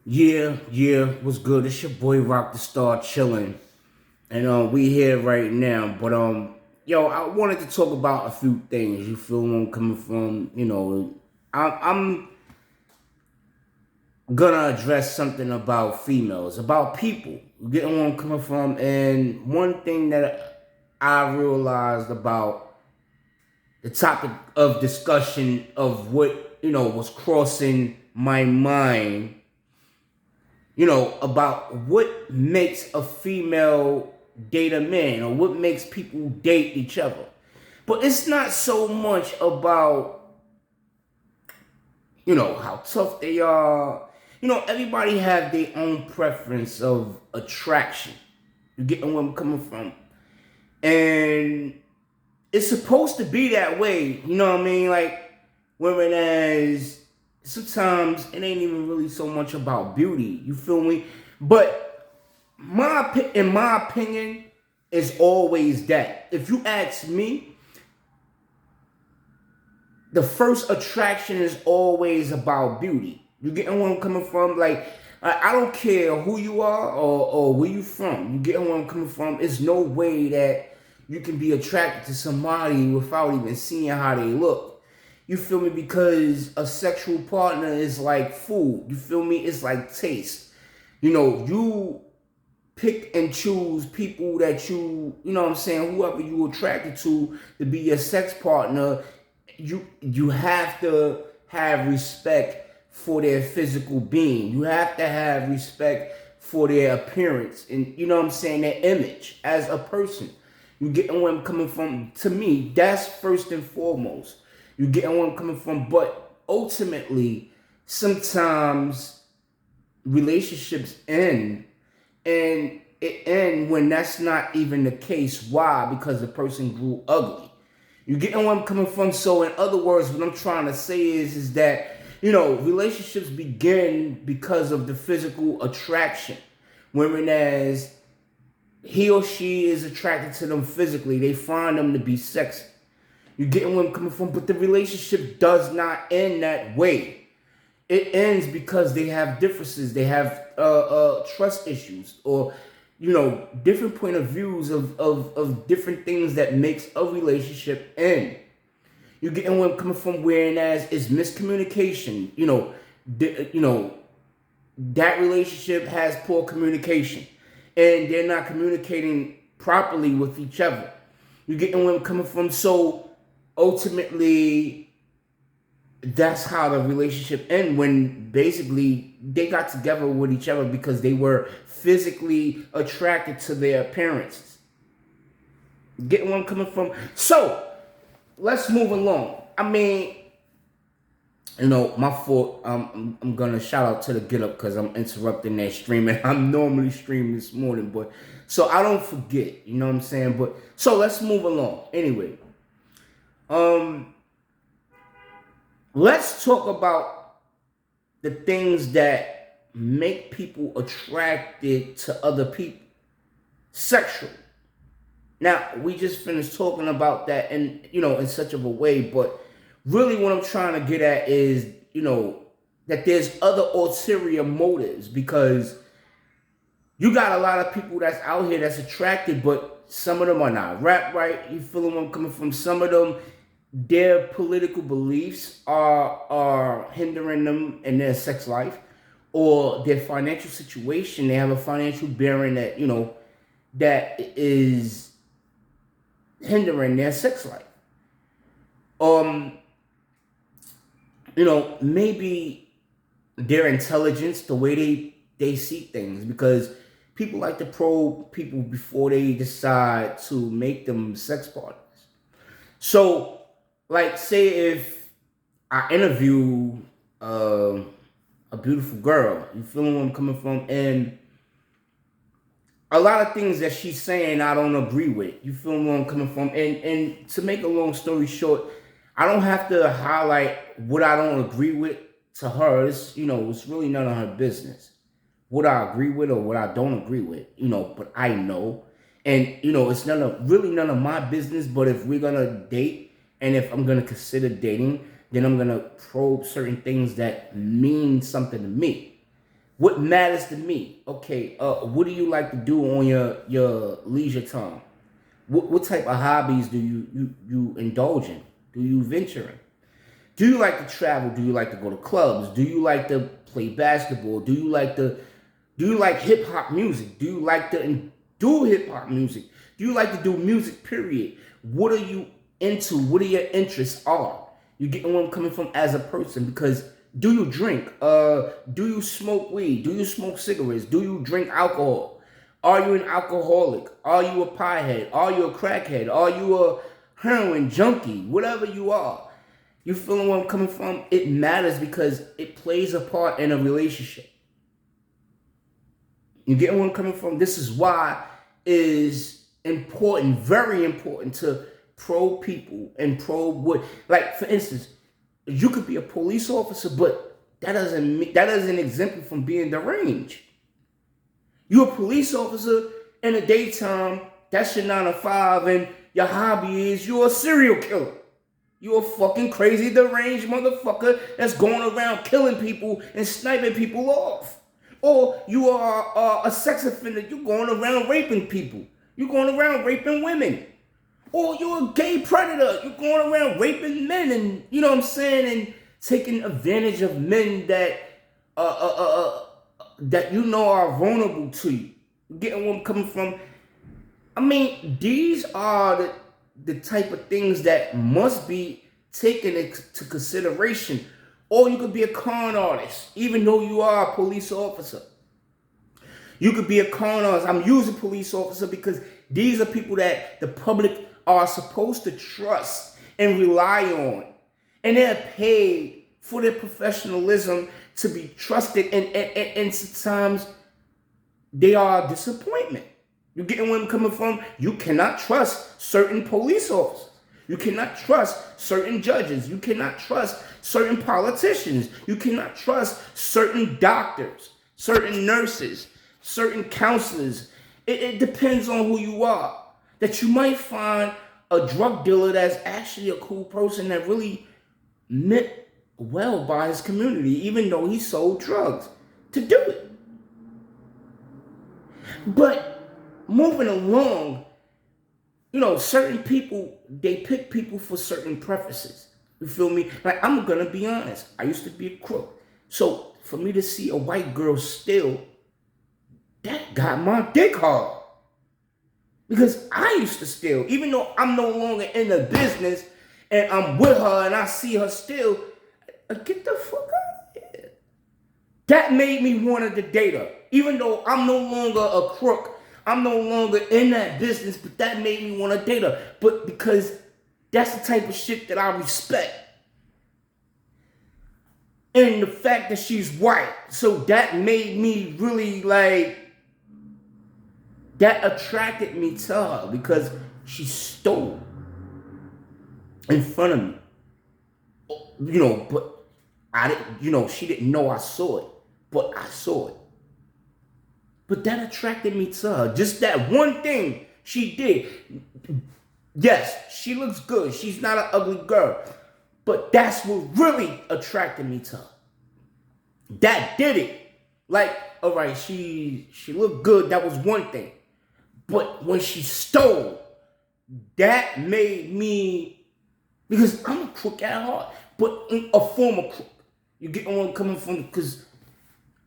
Yeah, what's good? It's your boy Rocdastar chilling, and we here right now. But yo, I wanted to talk about a few things. You feel where I'm coming from? I'm gonna address something about females, about people. You getting where I'm coming from? And one thing that I realized about the topic of discussion of what was crossing my mind, about what makes a female date a man or what makes people date each other. But it's not so much about, how tough they are. Everybody have their own preference of attraction. You getting where I'm coming from? And it's supposed to be that way, you know what I mean? Like, women as sometimes it ain't even really so much about beauty, you feel me? But in my opinion, it's always that. If you ask me, the first attraction is always about beauty. You getting where I'm coming from? Like, I don't care who you are or where you from. You getting where I'm coming from? It's no way that you can be attracted to somebody without even seeing how they look. You feel me? Because a sexual partner is like food. You feel me? It's like taste. You pick and choose people that you know what I'm saying, whoever you attracted to be your sex partner. You have to have respect for their physical being. You have to have respect for their appearance and you know what I'm saying, their image as a person. You getting where I'm coming from? To me, that's first and foremost. You getting where I'm coming from? But ultimately, sometimes relationships end, and it end when that's not even the case. Why? Because the person grew ugly. You getting where I'm coming from? So in other words, what I'm trying to say is that, relationships begin because of the physical attraction. Women as he or she is attracted to them physically, they find them to be sexy. You getting where I'm coming from? But the relationship does not end that way. It ends because they have differences. They have trust issues, or different point of views of different things that makes a relationship end. You getting where I'm coming from? Whereas it's miscommunication. That relationship has poor communication, and they're not communicating properly with each other. You getting where I'm coming from? So ultimately, that's how the relationship ended, when basically they got together with each other because they were physically attracted to their appearances. Getting where I'm coming from? So let's move along. I mean, my fault. I'm gonna shout out to the Get Up because I'm interrupting their streaming. I'm normally streaming this morning, but so I don't forget. You know what I'm saying? But so let's move along. Anyway, let's talk about the things that make people attracted to other people sexually. Now, we just finished talking about that in such of a way, but really what I'm trying to get at is, that there's other ulterior motives, because you got a lot of people that's out here that's attracted, but some of them are not rap right. You feel where I'm coming from? Some of them, their political beliefs are hindering them in their sex life, or their financial situation. They have a financial bearing that that is hindering their sex life. Maybe their intelligence, the way they see things, because people like to probe people before they decide to make them sex partners. So, like, say if I interview a beautiful girl, you feel where I'm coming from, and a lot of things that she's saying I don't agree with. You feel where I'm coming from? And to make a long story short, I don't have to highlight what I don't agree with to her. It's really none of her business what I agree with or what I don't agree with. But I know. And it's really none of my business. But if we're gonna date, and if I'm gonna consider dating, then I'm gonna probe certain things that mean something to me. What matters to me? Okay, what do you like to do on your leisure time? What type of hobbies do you indulge in? Do you venture in? Do you like to travel? Do you like to go to clubs? Do you like to play basketball? Do you like hip hop music? Do you like to do hip hop music? Do you like to do music, period? What are you into? What are your interests are? You getting where I'm coming from as a person? Because do you drink? Do you smoke weed? Do you smoke cigarettes? Do you drink alcohol? Are you an alcoholic? Are you a piehead? Are you a crackhead? Are you a heroin junkie? Whatever you are. You feeling where I'm coming from? It matters because it plays a part in a relationship. You get where I'm coming from? This is why it is important, very important to probe people and probe what, like for instance, you could be a police officer, but that doesn't exempt you from being deranged. You're a police officer in the daytime, that's your 9 to 5, and your hobby is you're a serial killer. You're a fucking crazy deranged motherfucker that's going around killing people and sniping people off. Or you are a sex offender. You're going around raping people. You're going around raping women. Or you're a gay predator. You're going around raping men and, you know what I'm saying, and taking advantage of men that that you know are vulnerable to you. Getting where I'm coming from? I mean, these are the type of things that must be taken into consideration. Or you could be a con artist, even though you are a police officer. You could be a con artist. I'm using police officer because these are people that the public are supposed to trust and rely on. And they're paid for their professionalism to be trusted. And sometimes they are a disappointment. You're getting where I'm coming from? You cannot trust certain police officers. You cannot trust certain judges. You cannot trust certain politicians. You cannot trust certain doctors, certain nurses, certain counselors. It depends on who you are. That you might find a drug dealer that's actually a cool person that really meant well by his community, even though he sold drugs to do it. But moving along, you know, certain people, they pick people for certain preferences. You feel me? Like, I'm gonna be honest. I used to be a crook. So for me to see a white girl steal, that got my dick hard. Because I used to steal. Even though I'm no longer in the business and I'm with her and I see her steal, get the fuck out of here. That made me want to date her. Even though I'm no longer a crook, I'm no longer in that business, but that made me want to date her. But because that's the type of shit that I respect. And the fact that she's white. So that made me really like, that attracted me to her because she stole in front of me. You know, but I didn't, you know, she didn't know I saw it, but I saw it. But that attracted me to her. Just that one thing she did. Yes, she looks good. She's not an ugly girl. But that's what really attracted me to her. That did it. Like, all right, she looked good. That was one thing. But when she stole, that made me, because I'm a crook at heart, but a former crook. You get where I'm coming from? Because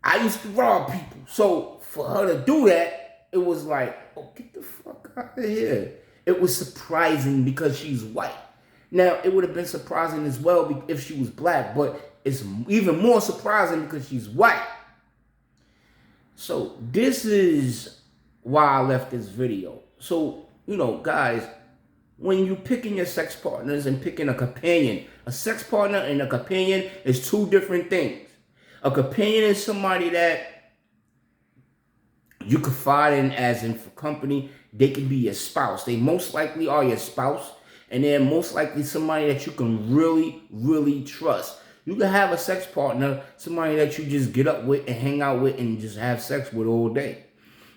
I used to rob people. So for her to do that, it was like, oh, get the fuck out of here. It was surprising because she's white. Now, it would have been surprising as well if she was black, but it's even more surprising because she's white. So this is why I left this video. So, you know, guys, when you picking your sex partners and picking a companion, a sex partner and a companion is two different things. A companion is somebody that you confide in as in for company. They can be your spouse. They most likely are your spouse. And they're most likely somebody that you can really, really trust. You can have a sex partner, somebody that you just get up with and hang out with and just have sex with all day.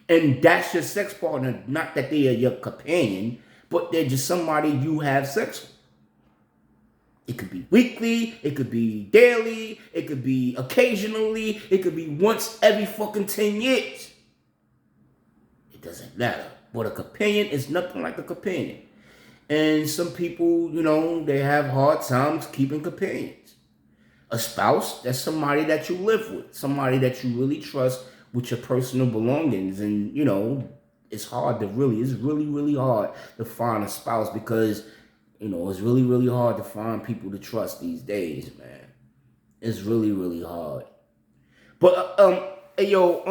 And that's your sex partner. Not that they are your companion, but they're just somebody you have sex with. It could be weekly, it could be daily, it could be occasionally, it could be once every fucking 10 years. It doesn't matter. But a companion is nothing like a companion. And some people, you know, they have hard times keeping companions. A spouse, that's somebody that you live with, somebody that you really trust with your personal belongings. And, you know, it's really hard to find a spouse because, you know, it's really hard to find people to trust these days, man. It's really hard. But, hey, yo,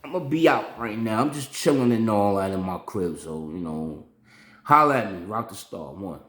I'm gonna be out right now. I'm just chilling and all that in my crib, so, you know, holla at me, Rocdastar 1.